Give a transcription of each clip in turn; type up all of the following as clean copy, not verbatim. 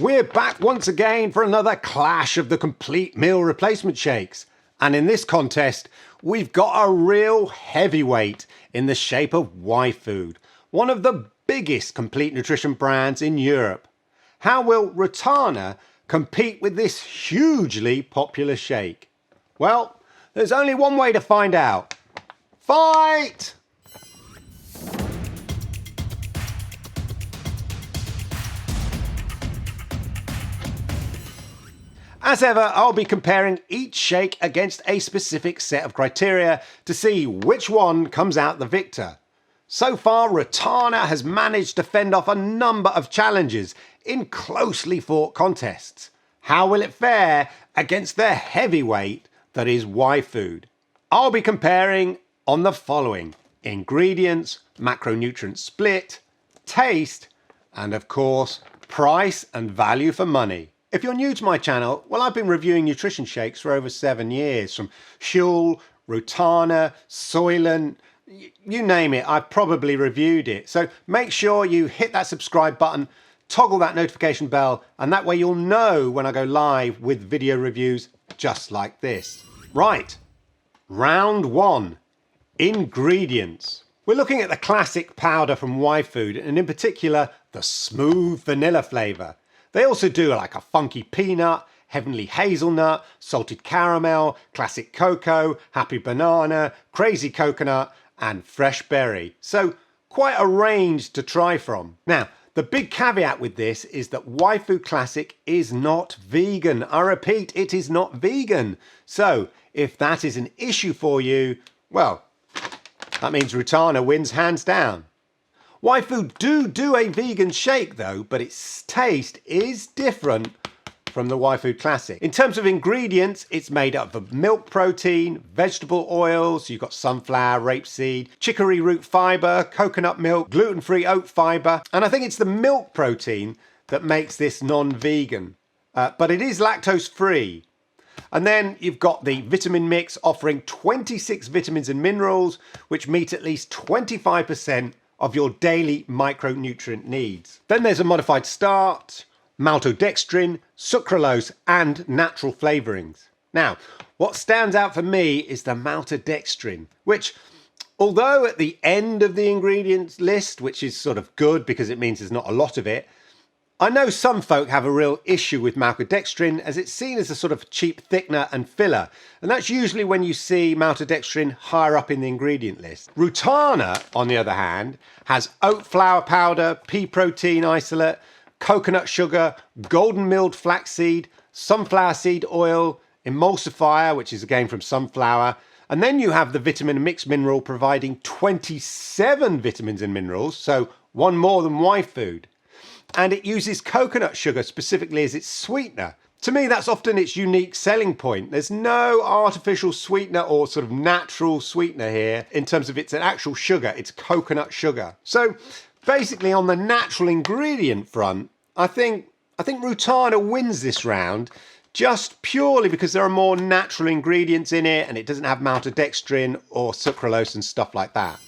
We're back once again for another clash of the complete meal replacement shakes. And in this contest, we've got a real heavyweight in the shape of Yfood, one of the biggest complete nutrition brands in Europe. How will Rootana compete with this hugely popular shake? Well, there's only one way to find out. Fight! As ever, I'll be comparing each shake against a specific set of criteria to see which one comes out the victor. So far, Rootana has managed to fend off a number of challenges in closely fought contests. How will it fare against the heavyweight that is Yfood? I'll be comparing on the following: ingredients, macronutrient split, taste, and of course, price and value for money. If you're new to my channel, well, I've been reviewing nutrition shakes for over 7 years, from Huel, Rootana, Soylent, you name it, I've probably reviewed it. So make sure you hit that subscribe button, toggle that notification bell, and that way you'll know when I go live with video reviews just like this. Right, round one, ingredients. We're looking at the classic powder from Yfood, and in particular, the smooth vanilla flavour. They also do like a funky peanut, heavenly hazelnut, salted caramel, classic cocoa, happy banana, crazy coconut, and fresh berry. So quite a range to try from. Now, the big caveat with this is that Yfood Classic is not vegan. I repeat, it is not vegan. So if that is an issue for you, well, that means Rootana wins hands down. Yfood do a vegan shake though, but its taste is different from the Yfood Classic. In terms of ingredients, it's made up of milk protein, vegetable oils, you've got sunflower, rapeseed, chicory root fibre, coconut milk, gluten-free oat fibre, and I think it's the milk protein that makes this non-vegan, but it is lactose-free. And then you've got the vitamin mix offering 26 vitamins and minerals, which meet at least 25% of your daily micronutrient needs. Then there's a modified starch, maltodextrin, sucralose, and natural flavourings. Now, what stands out for me is the maltodextrin, which, although at the end of the ingredients list, which is sort of good because it means there's not a lot of it, I know some folk have a real issue with maltodextrin as it's seen as a sort of cheap thickener and filler. And that's usually when you see maltodextrin higher up in the ingredient list. Rootana, on the other hand, has oat flour powder, pea protein isolate, coconut sugar, golden milled flaxseed, sunflower seed oil, emulsifier, which is again from sunflower. And then you have the vitamin mix mineral providing 27 vitamins and minerals, so one more than Yfood. And it uses coconut sugar specifically as its sweetener. To me, that's often its unique selling point. There's no artificial sweetener or sort of natural sweetener here in terms of its actual sugar. It's coconut sugar. So basically on the natural ingredient front, I think Rootana wins this round just purely because there are more natural ingredients in it and it doesn't have maltodextrin or sucralose and stuff like that.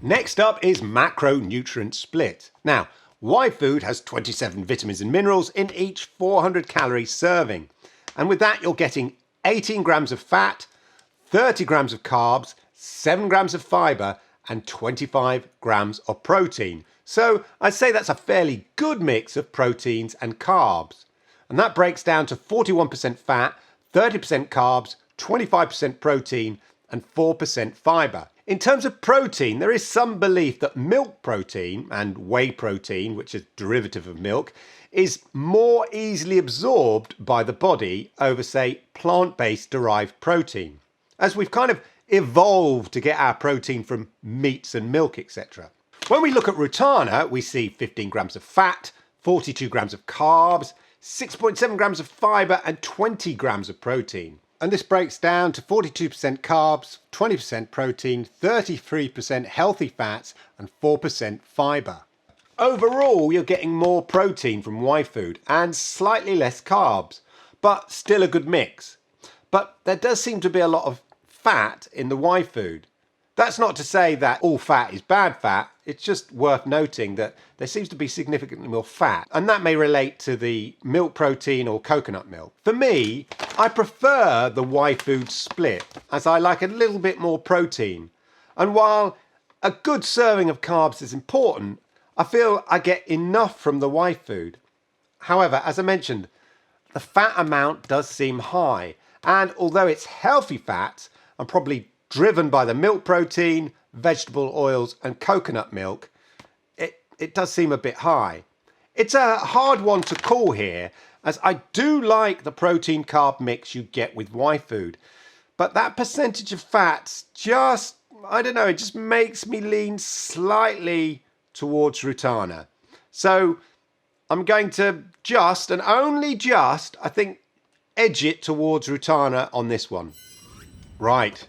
Next up is Macronutrient Split. Now, Yfood has 27 vitamins and minerals in each 400 calorie serving. And with that, you're getting 18 grams of fat, 30 grams of carbs, 7 grams of fibre, and 25 grams of protein. So I'd say that's a fairly good mix of proteins and carbs. And that breaks down to 41% fat, 30% carbs, 25% protein, and 4% fibre. In terms of protein, there is some belief that milk protein and whey protein, which is a derivative of milk, is more easily absorbed by the body over, say, plant-based derived protein, as we've kind of evolved to get our protein from meats and milk, etc. When we look at Rootana, we see 15 grams of fat, 42 grams of carbs, 6.7 grams of fibre, and 20 grams of protein. And this breaks down to 42% carbs, 20% protein, 33% healthy fats, and 4% fibre. Overall, you're getting more protein from Yfood and slightly less carbs, but still a good mix. But there does seem to be a lot of fat in the Yfood. That's not to say that all fat is bad fat. It's just worth noting that there seems to be significantly more fat, and that may relate to the milk protein or coconut milk. For me, I prefer the Yfood Split, as I like a little bit more protein. And while a good serving of carbs is important, I feel I get enough from the Yfood. However, as I mentioned, the fat amount does seem high, and although it's healthy fat and probably driven by the milk protein, vegetable oils and coconut milk, it does seem a bit high. It's a hard one to call here, as I do like the protein carb mix you get with Yfood, but that percentage of fats just, I don't know, it just makes me lean slightly towards Rootana. So I'm going to just, and only just, I think, edge it towards Rootana on this one. Right,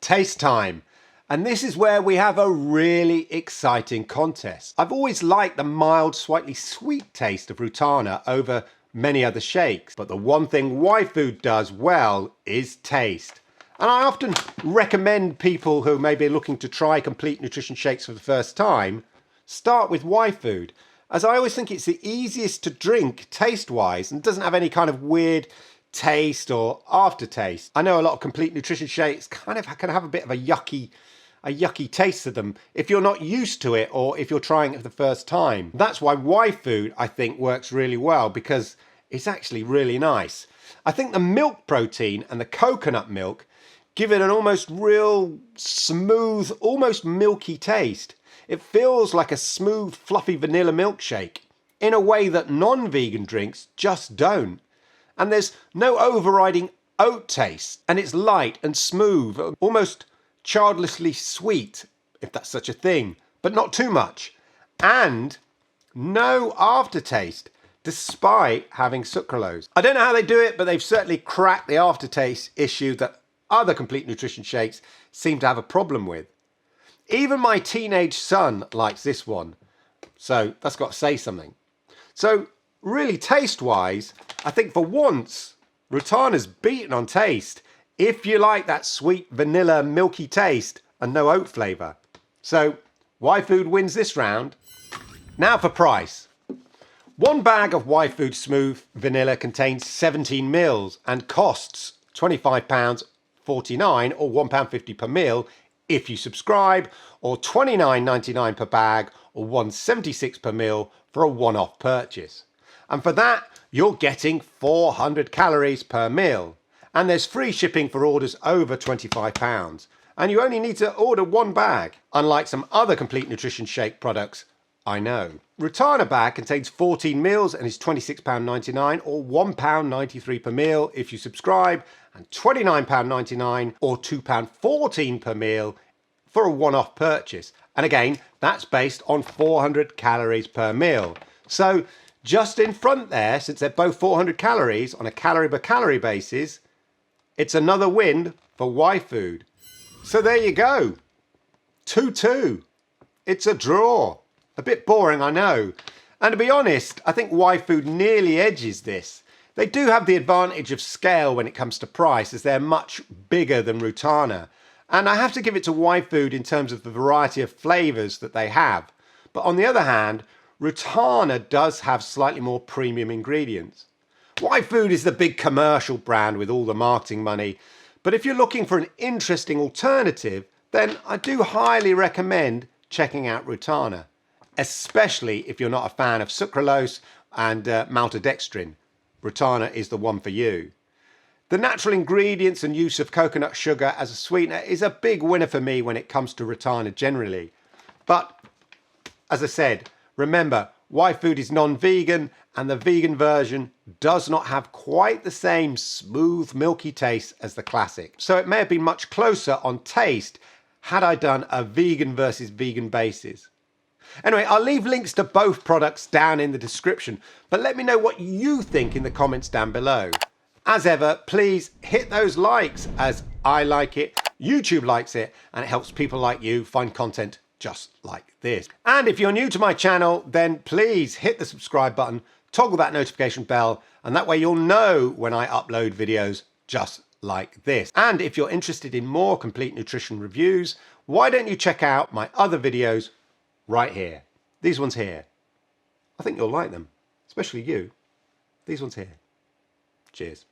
taste time. And this is where we have a really exciting contest. I've always liked the mild, slightly sweet taste of Rootana over many other shakes, but the one thing Yfood does well is taste. And I often recommend people who may be looking to try complete nutrition shakes for the first time, start with Yfood, as I always think it's the easiest to drink taste-wise and doesn't have any kind of weird taste or aftertaste. I know a lot of complete nutrition shakes kind of can have a bit of a yucky taste to them if you're not used to it or if you're trying it for the first time. That's why Yfood, I think, works really well, because it's actually really nice. I think the milk protein and the coconut milk give it an almost real smooth, almost milky taste. It feels like a smooth, fluffy vanilla milkshake in a way that non-vegan drinks just don't. And there's no overriding oat taste, and it's light and smooth, almost childlessly sweet, if that's such a thing, but not too much. And no aftertaste, despite having sucralose. I don't know how they do it, but they've certainly cracked the aftertaste issue that other complete nutrition shakes seem to have a problem with. Even my teenage son likes this one, so that's got to say something. So really, taste-wise, I think for once, Rootana's beaten on taste, if you like that sweet vanilla milky taste and no oat flavour. So Yfood wins this round. Now for price. One bag of Yfood Smooth Vanilla contains 17 mils and costs £25.49 or £1.50 per meal if you subscribe, or £29.99 per bag or £1.76 per meal for a one-off purchase. And for that, you're getting 400 calories per meal. And there's free shipping for orders over £25. And you only need to order one bag, unlike some other complete nutrition shake products I know. Rootana bag contains 14 meals and is £26.99 or £1.93 per meal if you subscribe, and £29.99 or £2.14 per meal for a one-off purchase. And again, that's based on 400 calories per meal. So just in front there, since they're both 400 calories on a calorie per calorie basis, it's another win for Yfood. So there you go. 2-2. It's a draw. A bit boring, I know. And to be honest, I think Yfood nearly edges this. They do have the advantage of scale when it comes to price, as they're much bigger than Rootana. And I have to give it to Yfood in terms of the variety of flavours that they have. But on the other hand, Rootana does have slightly more premium ingredients. Yfood is the big commercial brand with all the marketing money. But if you're looking for an interesting alternative, then I do highly recommend checking out Rootana, especially if you're not a fan of sucralose and maltodextrin. Rootana is the one for you. The natural ingredients and use of coconut sugar as a sweetener is a big winner for me when it comes to Rootana generally. But as I said, remember, Yfood is non-vegan, and the vegan version does not have quite the same smooth, milky taste as the classic. So it may have been much closer on taste had I done a vegan versus vegan basis. Anyway, I'll leave links to both products down in the description, but let me know what you think in the comments down below. As ever, please hit those likes, as I like it, YouTube likes it, and it helps people like you find content just like this. And if you're new to my channel, then please hit the subscribe button, toggle that notification bell, and that way you'll know when I upload videos just like this. And if you're interested in more complete nutrition reviews, why don't you check out my other videos right here? These ones here. I think you'll like them, especially you. These ones here. Cheers.